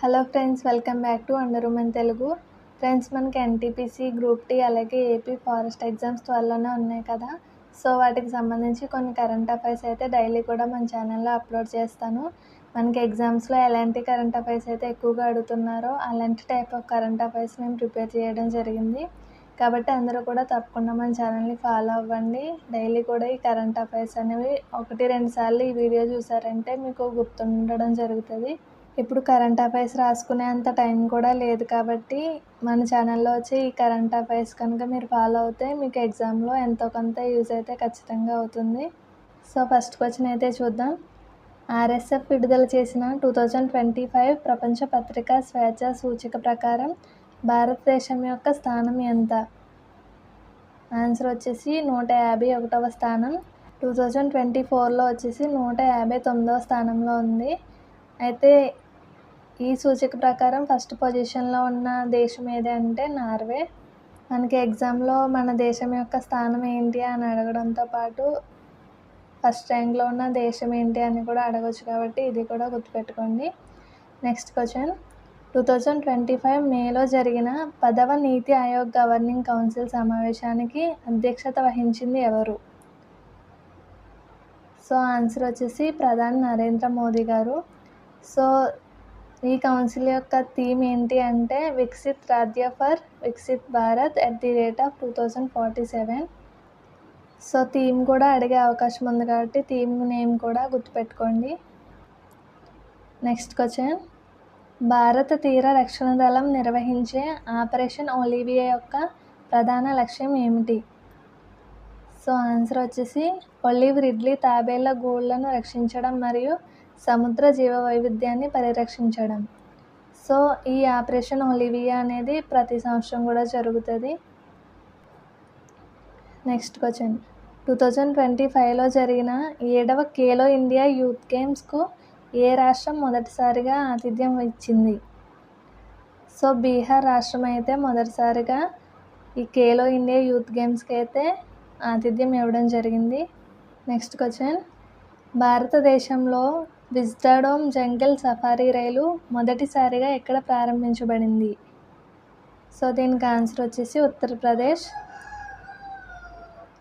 Hello friends, welcome back to under women Telugu. Friends, మనకి NTPC, group tea అలాగే AP forest exams త్వరలోనే ఉన్నాయి కదా. సో వాటికి సంబంధించి కొన్ని కరెంట్ అఫైర్స్ అయితే డైలీ కూడా మన ఛానల్లో అప్లోడ్ చేస్తాను. మనకి ఎగ్జామ్స్లో ఎలాంటి కరెంట్ అఫైర్స్ అయితే ఎక్కువగా అడుగుతున్నారో అలాంటి టైప్ ఆఫ్ కరెంట్ అఫైర్స్ నేను ప్రిపేర్ చేయడం జరిగింది. కాబట్టి అందరూ కూడా తప్పకుండా మన ఛానల్ని ఫాలో అవ్వండి. డైలీ కూడా ఈ కరెంట్ అఫైర్స్ అనేవి 1-2 సార్లు ఈ వీడియో చూసారంటే మీకు గుర్తుండడం జరుగుతుంది. ఇప్పుడు కరెంట్ అఫైర్స్ రాసుకునే అంత టైం కూడా లేదు కాబట్టి మన ఛానల్లో వచ్చి ఈ కరెంట్ అఫైర్స్ కనుక మీరు ఫాలో అవుతే మీకు ఎగ్జామ్లో ఎంతో కొంత యూజ్ అయితే ఖచ్చితంగా అవుతుంది. సో ఫస్ట్ క్వశ్చన్ అయితే చూద్దాం. ఆర్ఎస్ఎఫ్ విడుదల చేసిన 2025 ప్రపంచ పత్రికా స్వేచ్ఛ సూచిక ప్రకారం భారతదేశం యొక్క స్థానం ఎంత? ఆన్సర్ వచ్చేసి 151వ స్థానం. 2024లో వచ్చేసి 159వ స్థానంలో ఉంది. అయితే ఈ సూచిక ప్రకారం ఫస్ట్ పొజిషన్లో ఉన్న దేశం ఏది అంటే నార్వే. మనకి ఎగ్జామ్లో మన దేశం యొక్క స్థానం ఏంటి అని అడగడంతో పాటు ఫస్ట్ ర్యాంక్లో ఉన్న దేశం ఏంటి అని కూడా అడగవచ్చు కాబట్టి ఇది కూడా గుర్తుపెట్టుకోండి. Next question. 2025 మేలో జరిగిన 10వ నీతి ఆయోగ్ గవర్నింగ్ కౌన్సిల్ సమావేశానికి అధ్యక్షత వహించింది ఎవరు? సో ఆన్సర్ వచ్చేసి ప్రధాని నరేంద్ర మోదీ గారు. సో ఈ కౌన్సిల్ యొక్క థీమ్ ఏంటి అంటే వికసిత్ రాజ్య for Viksit Bharat @2047. So theme కూడా అడిగే అవకాశం ఉంది కాబట్టి థీమ్ నేమ్ కూడా గుర్తుపెట్టుకోండి. Next question. భారత తీర రక్షణ దళం నిర్వహించే ఆపరేషన్ ఒలివియా యొక్క ప్రధాన లక్ష్యం ఏమిటి? సో ఆన్సర్ వచ్చేసి ఒలివ్ రిడ్లీ తాబేళ్ల గూళ్లను రక్షించడం మరియు సముద్ర జీవ వైవిధ్యాన్ని పరిరక్షించడం. సో ఈ ఆపరేషన్ ఒలివియా అనేది ప్రతి సంవత్సరం కూడా జరుగుతుంది. Next question. 2025లో జరిగిన 7వ ఖేలో ఇండియా యూత్ గేమ్స్కు ఏ రాష్ట్రం మొదటిసారిగా ఆతిథ్యం ఇచ్చింది? సో బీహార్ రాష్ట్రం అయితే మొదటిసారిగా ఈ ఖేలో ఇండియా యూత్ గేమ్స్కి అయితే ఆతిథ్యం ఇవ్వడం జరిగింది. Next question. భారతదేశంలో విజ్డాడోమ్ జంగల్ సఫారీ రైలు మొదటిసారిగా ఎక్కడ ప్రారంభించబడింది? సో దీనికి ఆన్సర్ వచ్చేసి ఉత్తరప్రదేశ్.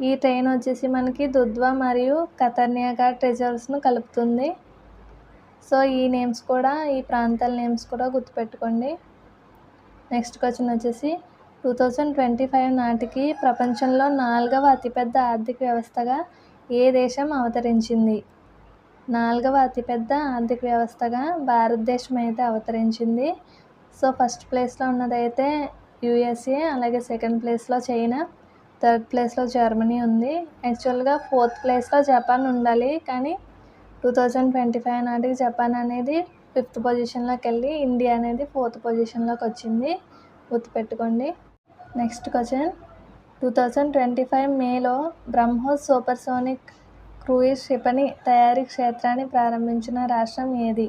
ఈ ట్రైన్ వచ్చేసి మనకి దుధ్వా మరియు కతర్నియా ఘాట్ రిజర్వ్స్ను కలుపుతుంది. సో ఈ నేమ్స్ కూడా ఈ ప్రాంతాల నేమ్స్ కూడా గుర్తుపెట్టుకోండి. నెక్స్ట్ క్వశ్చన్ వచ్చేసి 2025 నాటికి ప్రపంచంలో 4వ అతిపెద్ద ఆర్థిక వ్యవస్థగా ఏ దేశం అవతరించింది? 4వ అతిపెద్ద ఆర్థిక వ్యవస్థగా భారతదేశం అయితే అవతరించింది. సో ఫస్ట్ ప్లేస్లో ఉన్నదైతే యూఎస్ఏ, అలాగే సెకండ్ ప్లేస్లో చైనా, థర్డ్ ప్లేస్లో జర్మనీ ఉంది. యాక్చువల్గా 4th ప్లేస్లో జపాన్ ఉండాలి, కానీ 2025 నాటికి జపాన్ అనేది 5th పొజిషన్లోకి వెళ్ళి ఇండియా అనేది 4th పొజిషన్లోకి వచ్చింది. గుర్తుపెట్టుకోండి. Next question. 2025 మేలో బ్రహ్మోస్ సూపర్సోనిక్ క్రూయిజ్ క్షిపణి తయారీ క్షేత్రాన్ని ప్రారంభించిన రాష్ట్రం ఏది?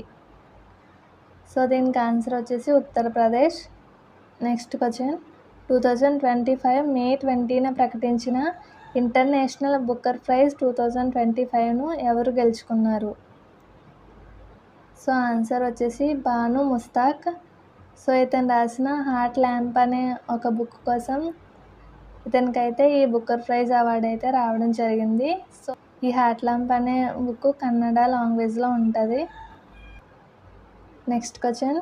సో దీనికి ఆన్సర్ వచ్చేసి ఉత్తరప్రదేశ్. Next question. 2025 మే 20న ప్రకటించిన ఇంటర్నేషనల్ బుకర్ ప్రైజ్ 2025ను ఎవరు గెలుచుకున్నారు? సో ఆన్సర్ వచ్చేసి బాను ముస్తాక్. సో ఇతను రాసిన హార్ట్ ల్యాంప్ అనే ఒక బుక్ కోసం ఇతనికైతే ఈ బుకర్ ప్రైజ్ అవార్డు అయితే రావడం జరిగింది. సో ఈ హార్ట్ ల్యాంప్ అనే బుక్ కన్నడ లాంగ్వేజ్లో ఉంటుంది. Next question.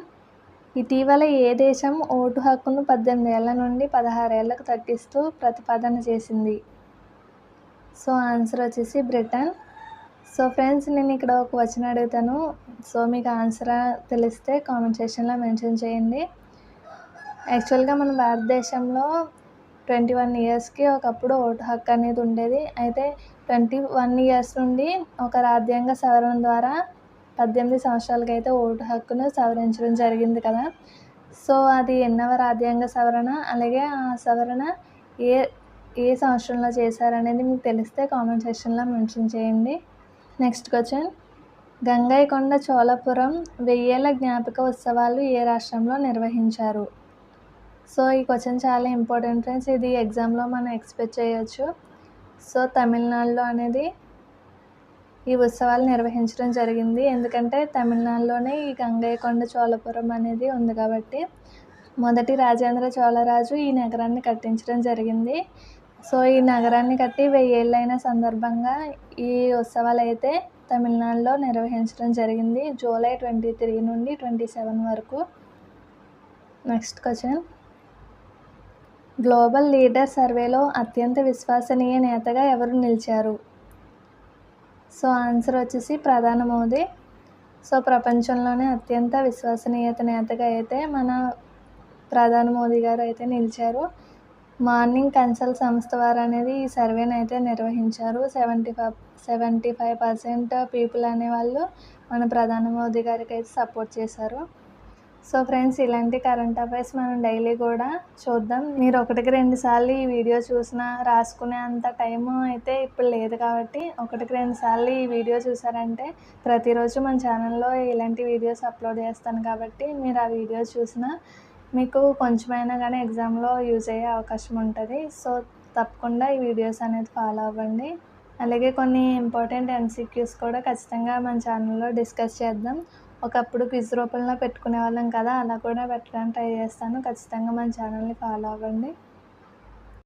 ఇటీవల ఏ దేశం ఓటు హక్కును 18 ఏళ్ల నుండి 16 ఏళ్లకు తగ్గిస్తూ ప్రతిపాదన చేసింది? సో ఆన్సర్ వచ్చేసి బ్రిటన్. సో ఫ్రెండ్స్, నేను ఇక్కడ ఒక క్వశ్చన్ అడుగుతాను. సో మీకు ఆన్సర్ తెలిస్తే కామెంట్ సెక్షన్లో మెన్షన్ చేయండి. యాక్చువల్గా మన భారతదేశంలో 21 ఇయర్స్కి ఒకప్పుడు ఓటు హక్కు అనేది ఉండేది. అయితే 21 ఇయర్స్ నుండి ఒక రాజ్యాంగ సవరణ ద్వారా 18 సంవత్సరాలకి అయితే ఓటు హక్కును సవరించడం జరిగింది కదా. సో అది ఎన్నవ రాజ్యాంగ సవరణ, అలాగే ఆ సవరణ ఏ సంవత్సరంలో చేశారనేది మీకు తెలిస్తే కామెంట్ సెక్షన్లో మెన్షన్ చేయండి. Next question. గంగైకొండ చోళపురం 1000 ఏళ్ల జ్ఞాపక ఉత్సవాలు ఏ రాష్ట్రంలో నిర్వహించారు? సో ఈ క్వశ్చన్ చాలా ఇంపార్టెంట్ ఫ్రెండ్స్. ఇది ఎగ్జామ్లో మనం ఎక్స్పెక్ట్ చేయొచ్చు. సో తమిళనాడులో అనేది ఈ ఉత్సవాలు నిర్వహించడం జరిగింది. ఎందుకంటే తమిళనాడులోనే ఈ గంగైకొండ చోళపురం అనేది ఉంది కాబట్టి. మొదటి రాజేంద్ర చోళరాజు ఈ నగరాన్ని కట్టించడం జరిగింది. సో ఈ నగరాన్ని కట్టి 1000 ఏళ్ళైన సందర్భంగా ఈ ఉత్సవాలు అయితే తమిళనాడులో నిర్వహించడం జరిగింది. జూలై 23 నుండి 27 వరకు. నెక్స్ట్ క్వశ్చన్, గ్లోబల్ లీడర్ సర్వేలో అత్యంత విశ్వసనీయ నేతగా ఎవరు నిలిచారు? సో ఆన్సర్ వచ్చేసి ప్రధాని మోదీ. సో ప్రపంచంలోనే అత్యంత విశ్వసనీయత నేతగా అయితే మన ప్రధాని మోదీ గారు అయితే నిలిచారు. మార్నింగ్ కన్సల్ట్ సంస్థ వారు అనేది ఈ సర్వేని అయితే నిర్వహించారు. 75% పీపుల్ అనేవాళ్ళు మన ప్రధాని మోదీ గారికి అయితే సపోర్ట్ చేశారు. సో ఫ్రెండ్స్, ఇలాంటి కరెంట్ అఫైర్స్ మనం డైలీ కూడా చూద్దాం. మీరు 1-2 సార్లు ఈ వీడియో చూసినా రాసుకునే అంత టైము అయితే ఇప్పుడు లేదు కాబట్టి 1-2 సార్లు ఈ వీడియో చూసారంటే ప్రతిరోజు మన ఛానల్లో ఇలాంటి వీడియోస్ అప్లోడ్ చేస్తాను కాబట్టి మీరు ఆ వీడియోస్ చూసినా మీకు కొంచెమైనా కానీ ఎగ్జామ్లో యూజ్ అయ్యే అవకాశం ఉంటుంది. సో తప్పకుండా ఈ వీడియోస్ అనేది ఫాలో అవ్వండి. అలాగే కొన్ని ఇంపార్టెంట్ MCQs కూడా ఖచ్చితంగా మన ఛానల్లో డిస్కస్ చేద్దాం. ఒకప్పుడు క్విజ్ రూపంలో పెట్టుకునే వాళ్ళం కదా, అలా కూడా పెట్టడానికి ట్రై చేస్తాను. ఖచ్చితంగా మన ఛానల్ని ఫాలో అవ్వండి.